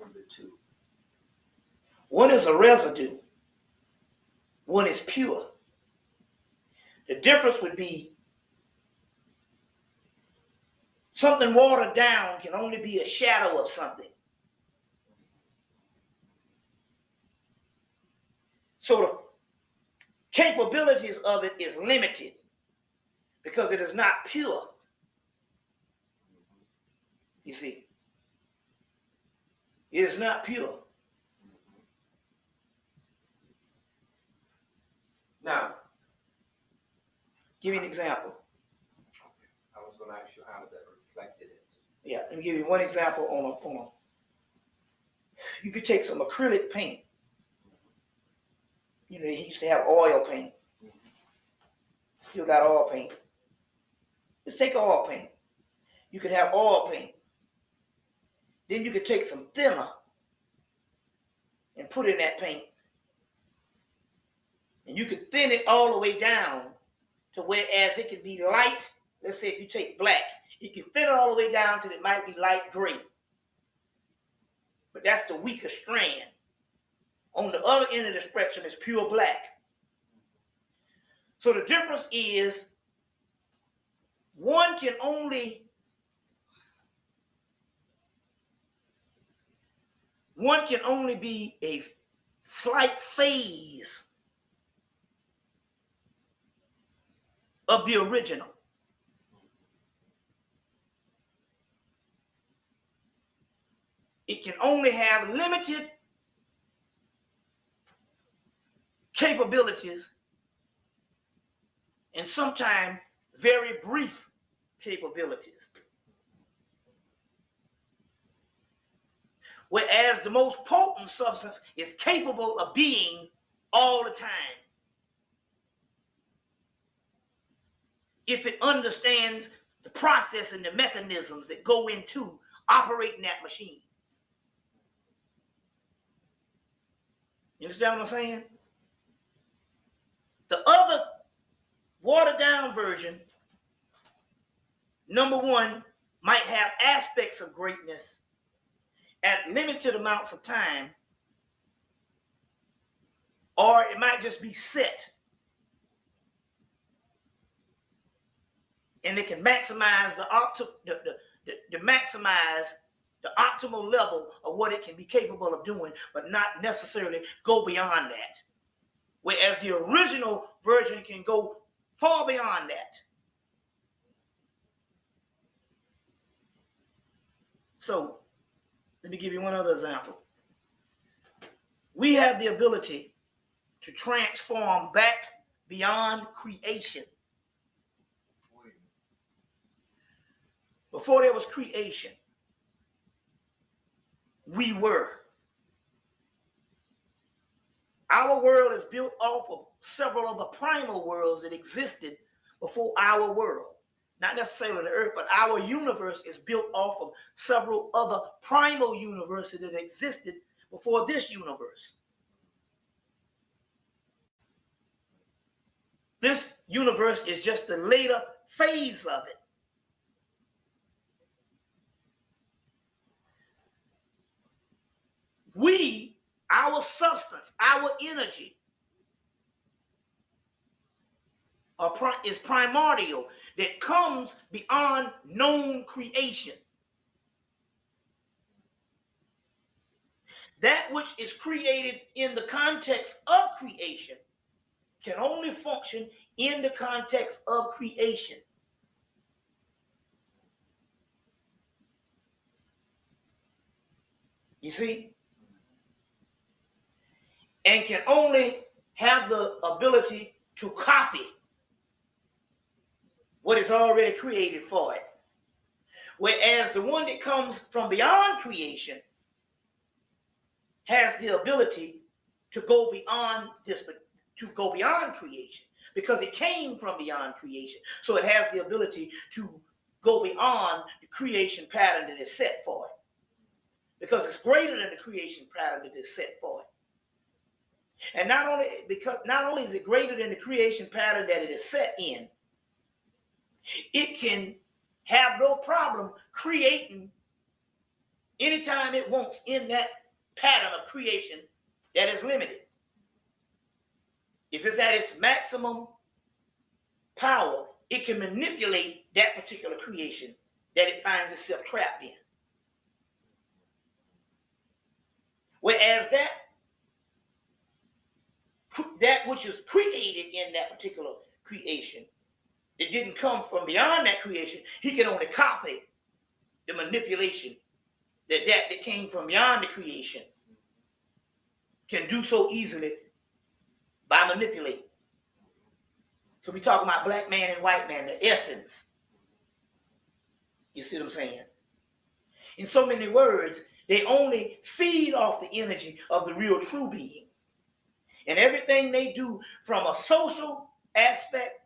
from the two? One is a residue. One is pure. The difference would be something watered down can only be a shadow of something. So the capabilities of it is limited because it is not pure. You see, it is not pure. Now, give you an example. I was going to ask you how is that reflected in? Yeah, let me give you one example on a. You could take some acrylic paint. You know, he used to have oil paint. Still got oil paint. Let's take oil paint. You could have oil paint. Then you could take some thinner and put in that paint. And you could thin it all the way down to whereas it could be light. Let's say if you take black, you can thin it all the way down till it might be light gray. But that's the weaker strand. On the other end of the spectrum is pure black. So the difference is one can only be a slight phase of the original. It can only have limited capabilities and sometimes very brief capabilities. Whereas the most potent substance is capable of being all the time if it understands the process and the mechanisms that go into operating that machine. You understand what I'm saying? The other watered down version, number one, might have aspects of greatness at limited amounts of time, or it might just be set. And it can maximize the optimal level of what it can be capable of doing, but not necessarily go beyond that. Whereas the original version can go far beyond that. So, let me give you one other example. We have the ability to transform back beyond creation. Before there was creation, we were. Our world is built off of several of the primal worlds that existed before our world. Not necessarily the earth, but our universe is built off of several other primal universes that existed before this universe. This universe is just the later phase of it. We, our substance, our energy, is primordial, that comes beyond known creation. That which is created in the context of creation can only function in the context of creation. You see? And can only have the ability to copy what is already created for it. Whereas the one that comes from beyond creation has the ability to go beyond this, to go beyond creation, because it came from beyond creation. So it has the ability to go beyond the creation pattern that is set for it, because it's greater than the creation pattern that is set for it. And not only is it greater than the creation pattern that it is set in, it can have no problem creating anytime it wants in that pattern of creation that is limited. If it's at its maximum power, it can manipulate that particular creation that it finds itself trapped in. Whereas that which is created in that particular creation, it didn't come from beyond that creation. He can only copy the manipulation that came from beyond the creation can do so easily by manipulating. So we talk about black man and white man, the essence. You see what I'm saying? In so many words, they only feed off the energy of the real true being. And everything they do, from a social aspect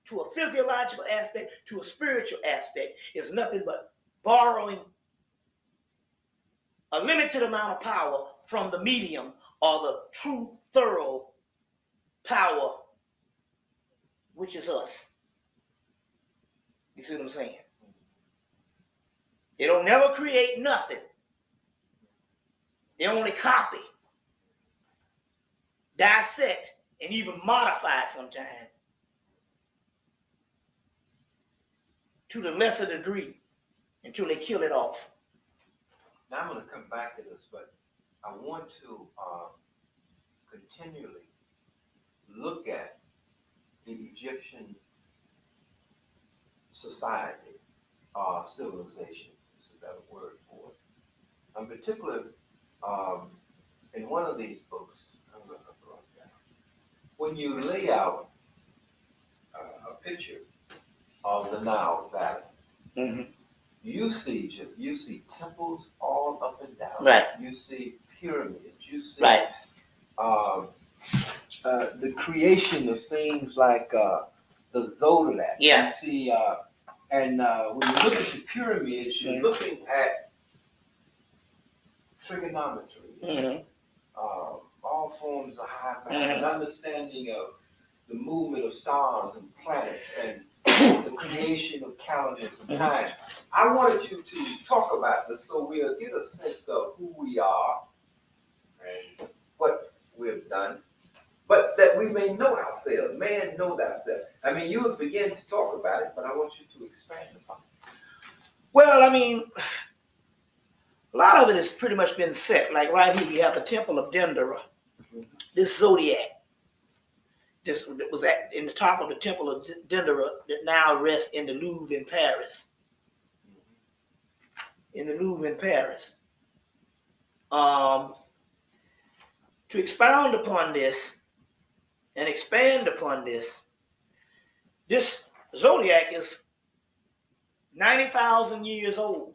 to a physiological aspect to a spiritual aspect, is nothing but borrowing a limited amount of power from the medium or the true thorough power, which is us. You see what I'm saying? They don't never create nothing. They only copy, dissect, and even modify sometimes to the lesser degree until they kill it off. Now I'm going to come back to this, but I want to continually look at the Egyptian society, civilization. This is a better word for it. In particular, in one of these books, I'm going to write down. When you lay out a picture of the Nile Valley, Mm-hmm. you see temples all up and down. Right. You see pyramids. You see Right. The creation of things like the zodiac. Yeah. You see, when you look at the pyramids, you're looking at trigonometry, Mm-hmm. all forms of high math, an understanding of the movement of stars and planets, and the creation of calendars and time. I wanted you to talk about this so we'll get a sense of who we are and what we've done, but that we may know ourselves. Man, know thyself. I mean, you would begin to talk about it, but I want you to expand upon it. Well, I mean, a lot of it has pretty much been set. Like right here, you have the Temple of Dendera, this zodiac. This was in the top of the Temple of Dendera that now rests in the Louvre in Paris. In the Louvre in Paris. To expound upon this and expand upon this zodiac is 90,000 years old.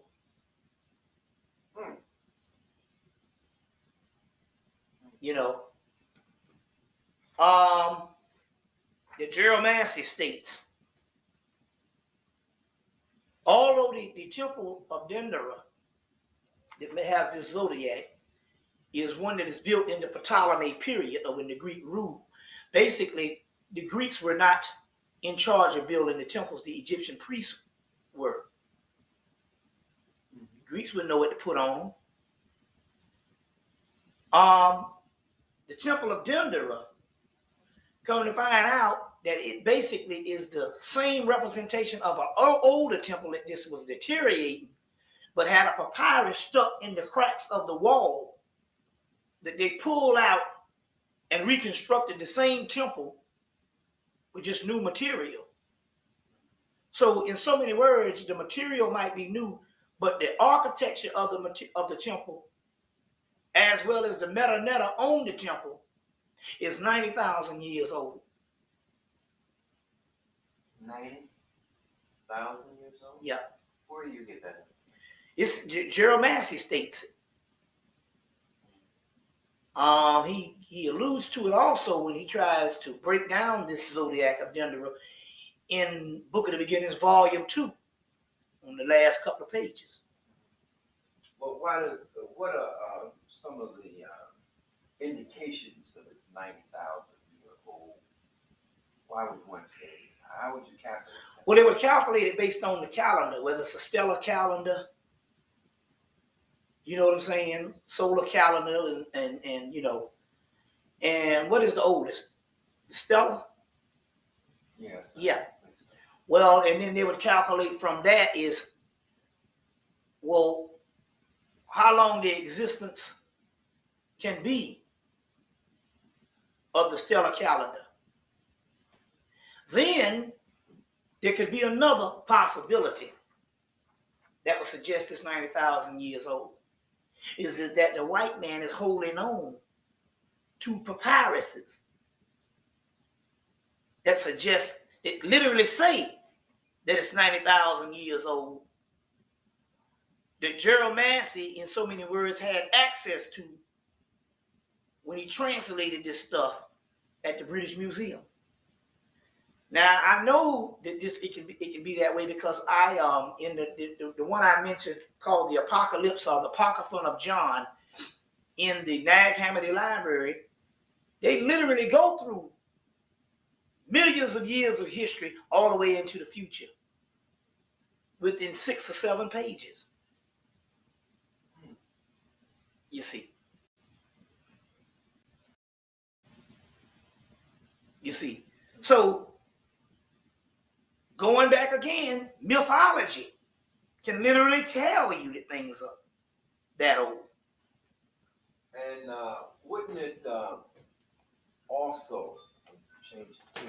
You know, the geomancy states, although the Temple of Dendera that may have this zodiac is one that is built in the Ptolemy period or when the Greek rule. Basically, the Greeks were not in charge of building the temples. The Egyptian priests were. Greeks wouldn't know what to put on. The Temple of Dendera, come to find out that it basically is the same representation of an older temple that just was deteriorating, but had a papyrus stuck in the cracks of the wall that they pulled out and reconstructed the same temple with just new material. So in so many words, the material might be new, but the architecture of the temple, as well as the metaneta on the temple, is 90,000 years old. 90,000 years old? Yeah. Where do you get that? It's Geromancy states it. He alludes to it also when he tries to break down this zodiac of Dendera in Book of the Beginnings, Volume 2, on the last couple of pages. Well, what are some of the indications that it's 90,000 years old? Why would one say? How would you calculate that? Well, they would calculate it based on the calendar, whether it's a stellar calendar You know what I'm saying? Solar calendar and you know. And what is the oldest? Stella? Yeah. Yeah. Well, and then they would calculate from that is, well, how long the existence can be of the stellar calendar. Then there could be another possibility that would suggest it's 90,000 years old. Is that the white man is holding on to papyruses that suggest, it literally say that it's 90,000 years old. That Gerald Massey, in so many words, had access to when he translated this stuff at the British Museum. Now I know that it can be that way because I in the one I mentioned called the Apocalypse or the Apocryphon of John in the Nag Hammadi Library, they literally go through millions of years of history all the way into the future within 6 or 7 pages. You see. You see. So going back again, mythology can literally tell you that things are that old. And wouldn't it also change the